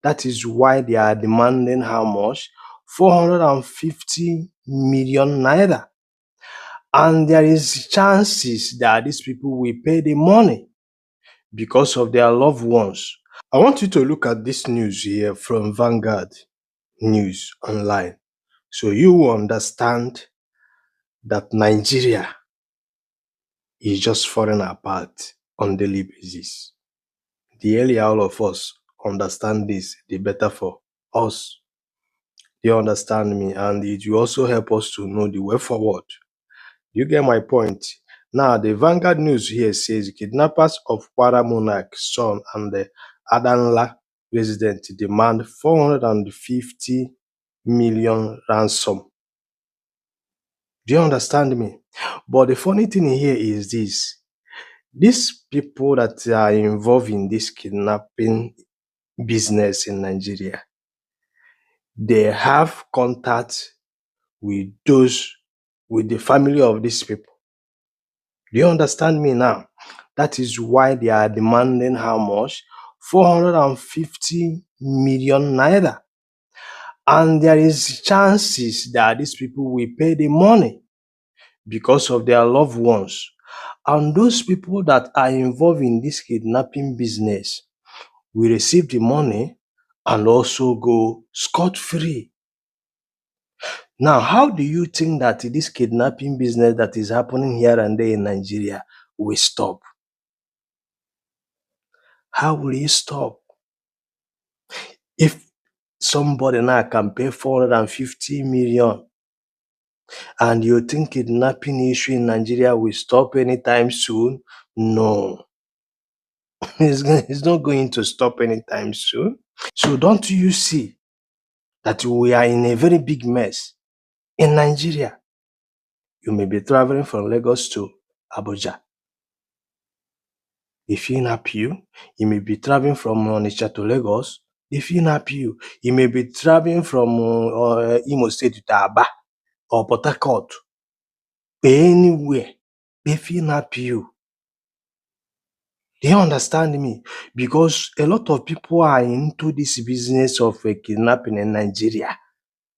That is why they are demanding how much? 450 million naira. And there is chances that these people will pay the money because of their loved ones. I want you to look at this news here from Vanguard News Online, so you will understand that Nigeria is just falling apart on daily basis. The earlier all of us understand this, the better for us. You understand me? And it will also help us to know the way forward. You get my point? Now, the Vanguard News here says Kidnappers of Kwara Monarch son and the Adanla resident demand 450 million ransom. Do you understand me? But the funny thing here is this. These people that are involved in this kidnapping business in Nigeria, they have contact with the family of these people. Do you understand me now? That is why they are demanding how much? 450 million naira. And there is chances that these people will pay the money because of their loved ones. And those people that are involved in this kidnapping business will receive the money and also go scot-free. Now, how do you think that this kidnapping business that is happening here and there in Nigeria will stop? How will it stop? If somebody now can pay 450 million and you think kidnapping issue in Nigeria will stop anytime soon? No. It's not going to stop anytime soon. So don't you see that we are in a very big mess in Nigeria? You may be traveling from Lagos to Abuja. If he kidnap you, you may be traveling from Onitsha to Lagos. If he kidnap you, you may be traveling from Imo State to Aba or Port Harcourt. Anywhere. If he kidnap you. Do you understand me? Because a lot of people are into this business of kidnapping in Nigeria.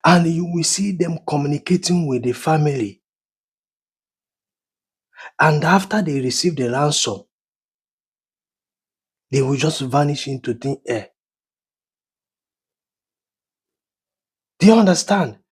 And you will see them communicating with the family. And after they receive the ransom, they will just vanish into thin air. Do you understand?